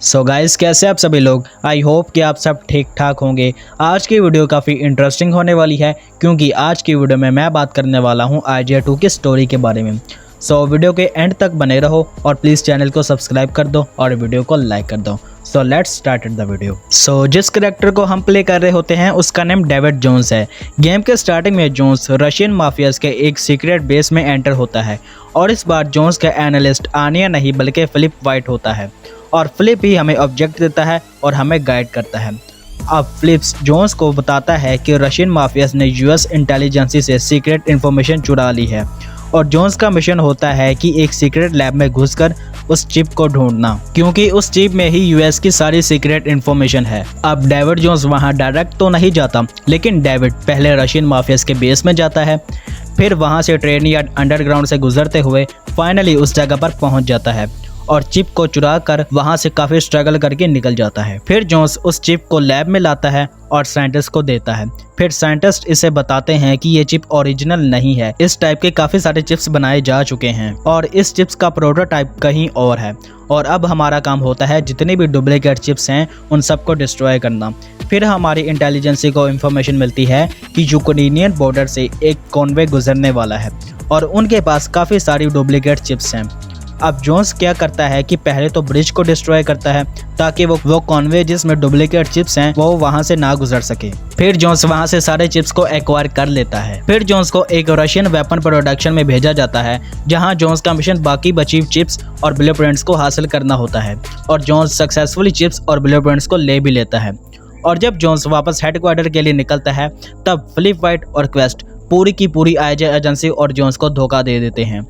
So guys, कैसे आप सभी लोग। आई होप कि आप सब ठीक ठाक होंगे। आज की वीडियो काफ़ी इंटरेस्टिंग होने वाली है क्योंकि आज की वीडियो में मैं बात करने वाला हूं IGI2 की स्टोरी के बारे में। सो वीडियो के एंड तक बने रहो और प्लीज़ चैनल को सब्सक्राइब कर दो और वीडियो को लाइक कर दो। So let's start the video. So जिस करेक्टर को हम प्ले कर रहे होते हैं उसका नेम डेविड जोन्स है। गेम के स्टार्टिंग में जोन्स रशियन माफियाज के एक सीक्रेट बेस में एंटर होता है और इस बार जोन्स का एनालिस्ट आनिया नहीं बल्कि फिलिप वाइट होता है और फिलिप ही हमें ऑब्जेक्ट देता है और हमें गाइड करता है। अब फिलिप्स जोन्स को बताता है कि रशियन माफियाज ने US इंटेलिजेंसी से सीक्रेट इन्फॉर्मेशन चुरा ली है और जोन्स का मिशन होता है कि एक सीक्रेट लैब में घुसकर उस चिप को ढूंढना, क्योंकि उस चिप में ही US की सारी सीक्रेट इन्फॉर्मेशन है। अब डेविड जोन्स वहां डायरेक्ट तो नहीं जाता, लेकिन डेविड पहले रशियन माफियाज के बेस में जाता है, फिर वहां से ट्रेन या अंडरग्राउंड से गुजरते हुए फाइनली उस जगह पर पहुंच जाता है और चिप को चुरा कर वहां से काफी स्ट्रगल करके निकल जाता है। फिर जोन्स उस चिप को लैब में लाता है और साइंटिस्ट को देता है। फिर साइंटिस्ट इसे बताते हैं कि ये चिप ओरिजिनल नहीं है, इस टाइप के काफी सारे चिप्स बनाए जा चुके हैं और इस चिप्स का प्रोटोटाइप कहीं और है और अब हमारा काम होता है जितने भी डुप्लीकेट चिप्स हैं उन सबको डिस्ट्रॉय करना। फिर हमारी इंटेलिजेंसी को इन्फॉर्मेशन मिलती है कि यूक्रेनियन बॉर्डर से एक कॉन्वे गुजरने वाला है और उनके पास काफी सारी डुप्लीकेट चिप्स हैं। अब जोन्स क्या करता है कि पहले तो ब्रिज को डिस्ट्रॉय करता है ताकि वो कॉन्वे जिसमें डुप्लीकेट चिप्स हैं वो वहां से ना गुजर सके। फिर जोन्स वहां से सारे चिप्स को एक्वायर कर लेता है। फिर जोन्स को एक रशियन वेपन प्रोडक्शन में भेजा जाता है जहां जोन्स का मिशन बाकी बची चिप्स और ब्लूप्रिंट्स को हासिल करना होता है और जोन्स सक्सेसफुली चिप्स और ब्लूप्रिंट्स को ले भी लेता है। और जब जोन्स वापस हेडक्वार्टर के लिए निकलता है तब फिलिप वाइट और क्वेस्ट पूरी की पूरी IGI एजेंसी और जोन्स को धोखा दे देते हैं।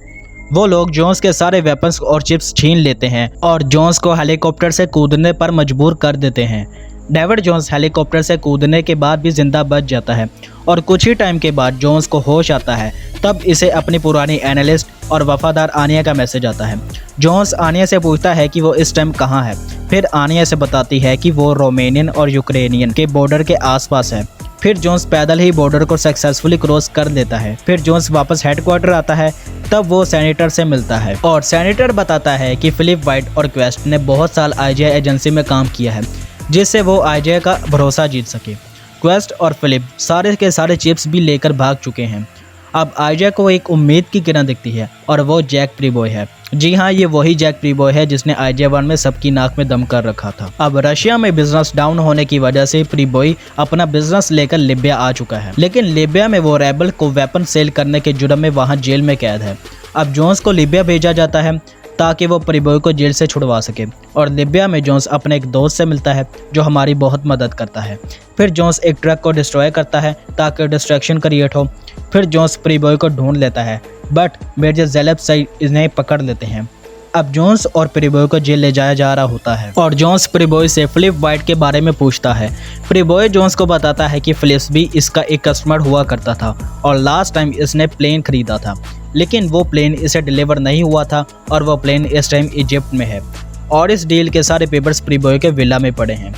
वो लोग जोन्स के सारे वेपन्स और चिप्स छीन लेते हैं और जोन्स को हेलीकॉप्टर से कूदने पर मजबूर कर देते हैं। डेविड जोन्स हेलीकॉप्टर से कूदने के बाद भी जिंदा बच जाता है और कुछ ही टाइम के बाद जोन्स को होश आता है। तब इसे अपनी पुरानी एनालिस्ट और वफादार आनिया का मैसेज आता है। जोन्स आनिया से पूछता है कि वो इस टाइम कहाँ है। फिर आनिया से बताती है कि वो रोमानियन और यूक्रेनियन के बॉर्डर के आसपास है। फिर जोन्स पैदल ही बॉर्डर को सक्सेसफुली क्रॉस कर लेता है। फिर जोन्स वापस हेडक्वार्टर आता है, तब वो सेनेटर से मिलता है और सेनेटर बताता है कि फिलिप वाइट और क्वेस्ट ने बहुत साल IGI एजेंसी में काम किया है जिससे वो IGI का भरोसा जीत सके। क्वेस्ट और फिलिप सारे के सारे चिप्स भी लेकर भाग चुके हैं। अब IGI को एक उम्मीद की किरण दिखती है और वो जैक प्रीबॉय है। जी हाँ, ये वही जैक प्रीबॉय है जिसने IGI1 में सबकी नाक में दम कर रखा था। अब रशिया में बिजनेस डाउन होने की वजह से प्रीबॉय अपना बिजनेस लेकर लीबिया आ चुका है, लेकिन लीबिया में वो रेबल को वेपन सेल करने के जुर्म में वहाँ जेल में कैद है। अब जोन्स को लीबिया भेजा जाता है ताकि वो प्रीबॉय को जेल से छुड़वा सके और लीबिया में जोन्स अपने एक दोस्त से मिलता है जो हमारी बहुत मदद करता है। फिर जोन्स एक ट्रक को डिस्ट्रॉय करता है ताकि डिस्ट्रैक्शन क्रिएट हो। फिर जोन्स प्रीबॉय को ढूंढ लेता है बट मेजर ज़ेलेब से इन्हें पकड़ लेते हैं। अब जोन्स और प्रीबॉय को जेल ले जाया जा रहा होता है और जोन्स प्रीबॉय से फिलिप वाइट के बारे में पूछता है। प्रीबॉय जोन्स को बताता है कि फिलिप्स भी इसका एक कस्टमर हुआ करता था और लास्ट टाइम इसने प्लेन खरीदा था, लेकिन वो प्लेन इसे डिलीवर नहीं हुआ था और वो प्लेन इस टाइम इजिप्ट में है और इस डील के सारे पेपर्स प्रीबॉय के विला में पड़े हैं।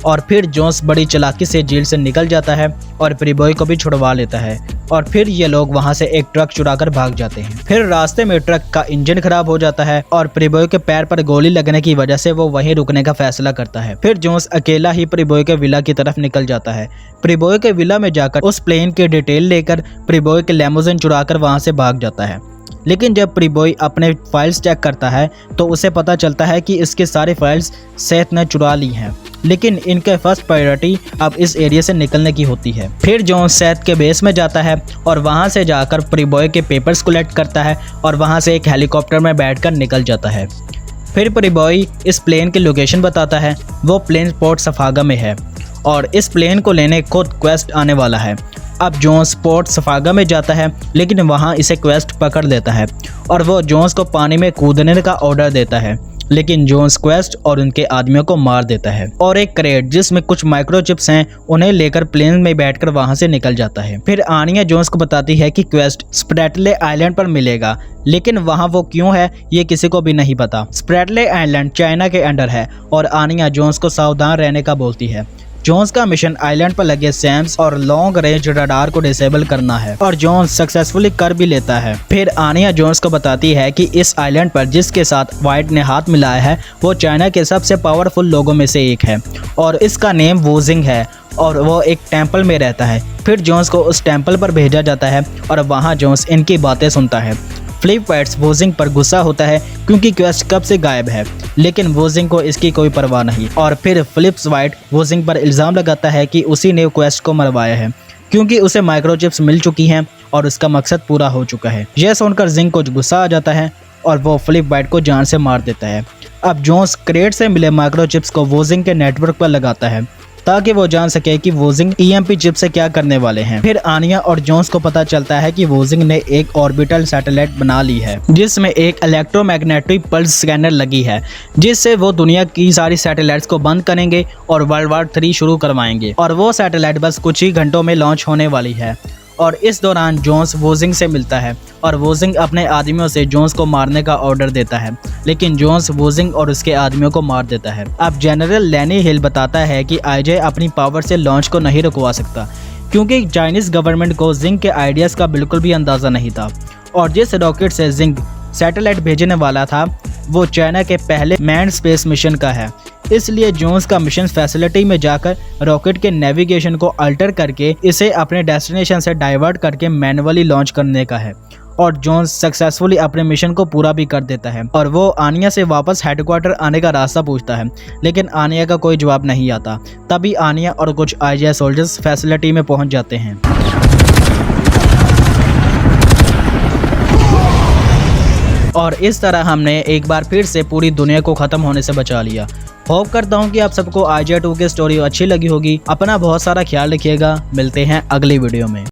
और फिर जोन्स बड़ी चालाकी से जेल से निकल जाता है और प्रीबॉय को भी छुड़वा लेता है और फिर ये लोग वहां से एक ट्रक चुराकर भाग जाते हैं। फिर रास्ते में ट्रक का इंजन खराब हो जाता है और प्रीबॉय के पैर पर गोली लगने की वजह से वो वहीं रुकने का फैसला करता है। फिर जोन्स अकेला ही प्रीबॉय के विला की तरफ निकल जाता है। प्रीबॉय के विला में जाकर उस प्लेन की डिटेल लेकर प्रीबॉय के लेमोजिन चुराकर वहां से भाग जाता है। लेकिन जब प्रीबॉय अपने फाइल्स चेक करता है तो उसे पता चलता है कि इसके सारे फाइल्स सेथ ने चुरा ली हैं, लेकिन इनके फर्स्ट प्रायोरिटी अब इस एरिया से निकलने की होती है। फिर जोन्स सेथ के बेस में जाता है और वहां से जाकर प्रीबॉय के पेपर्स कलेक्ट करता है और वहां से एक हेलीकॉप्टर में बैठकर निकल जाता है। फिर प्रीबॉय इस प्लेन की लोकेशन बताता है। वो प्लेन पोर्ट सफागा में है और इस प्लेन को लेने खुद क्वेस्ट आने वाला है। अब जोन्स पोर्ट सफागा में जाता है, लेकिन वहां इसे क्वेस्ट पकड़ लेता है और वो जोन्स को पानी में कूदने का ऑर्डर देता है, लेकिन जोन्स क्वेस्ट और उनके आदमियों को मार देता है और एक क्रेट जिसमें कुछ माइक्रोचिप्स हैं उन्हें लेकर प्लेन में बैठकर वहां से निकल जाता है। फिर आनिया जोन्स को बताती है कि क्वेस्ट स्प्रेटले आइलैंड पर मिलेगा, लेकिन वहां वो क्यों है ये किसी को भी नहीं पता। स्प्रेटले आइलैंड चाइना के अंडर है और आनिया जोन्स को सावधान रहने का बोलती है। जोन्स का मिशन आइलैंड पर लगे सैम्स और लॉन्ग रेंज रडार को डिसेबल करना है और जोन्स सक्सेसफुली कर भी लेता है। फिर आनिया जोन्स को बताती है कि इस आइलैंड पर जिसके साथ वाइट ने हाथ मिलाया है वो चाइना के सबसे पावरफुल लोगों में से एक है और इसका नेम वूजिंग है और वो एक टेंपल में रहता है। फिर जोन्स को उस टेंपल पर भेजा जाता है और वहाँ जोन्स इनकी बातें सुनता है। फ्लिप वाइट्स वूजिंग पर गुस्सा होता है क्योंकि क्वेस्ट कब से गायब है, लेकिन वूजिंग को इसकी कोई परवाह नहीं और फिर फ्लिप्स वाइट वूजिंग पर इल्ज़ाम लगाता है कि उसी ने क्वेस्ट को मरवाया है क्योंकि उसे माइक्रोचिप्स मिल चुकी हैं और उसका मकसद पूरा हो चुका है। यह सुनकर जिंग को गुस्सा आ जाता है और वो फ्लिप वाइट को जान से मार देता है। अब जोन्स क्रेट से मिले माइक्रोचिप्स को वूजिंग के नेटवर्क पर लगाता है ताकि वो जान सके कि वूजिंग ईएमपी चिप से क्या करने वाले हैं। फिर आनिया और जोन्स को पता चलता है कि वूजिंग ने एक ऑर्बिटल सैटेलाइट बना ली है जिसमें एक इलेक्ट्रोमैग्नेटिक पल्स स्कैनर लगी है जिससे वो दुनिया की सारी सैटेलाइट्स को बंद करेंगे और वर्ल्ड वॉर 3 शुरू करवाएंगे और वो सैटेलाइट बस कुछ ही घंटों में लॉन्च होने वाली है। और इस दौरान जोन्स वूजिंग से मिलता है और वूजिंग अपने आदमियों से जोन्स को मारने का ऑर्डर देता है, लेकिन जोन्स वूजिंग और उसके आदमियों को मार देता है। अब जनरल लैनी हिल बताता है कि आईजे अपनी पावर से लॉन्च को नहीं रुकवा सकता क्योंकि चाइनीज गवर्नमेंट को जिंग के आइडियाज का बिल्कुल भी अंदाजा नहीं था और जिस रॉकेट से जिंग सैटेलाइट भेजने वाला था वो चाइना के पहले मैन्ड स्पेस मिशन का है। इसलिए जोन्स का मिशन फैसिलिटी में जाकर रॉकेट के नेविगेशन को अल्टर करके इसे अपने डेस्टिनेशन से डाइवर्ट करके मैनुअली लॉन्च करने का है और जोन्स सक्सेसफुली अपने मिशन को पूरा भी कर देता है और वो आनिया से वापस हेडक्वार्टर आने का रास्ता पूछता है, लेकिन आनिया का कोई जवाब नहीं आता। तभी आनिया और कुछ आईजे सोल्जर्स फैसिलिटी में पहुंच जाते हैं और इस तरह हमने एक बार फिर से पूरी दुनिया को खत्म होने से बचा लिया। होप करता हूँ कि आप सबको आईजे 2 की स्टोरी अच्छी लगी होगी। अपना बहुत सारा ख्याल रखिएगा। मिलते हैं अगली वीडियो में।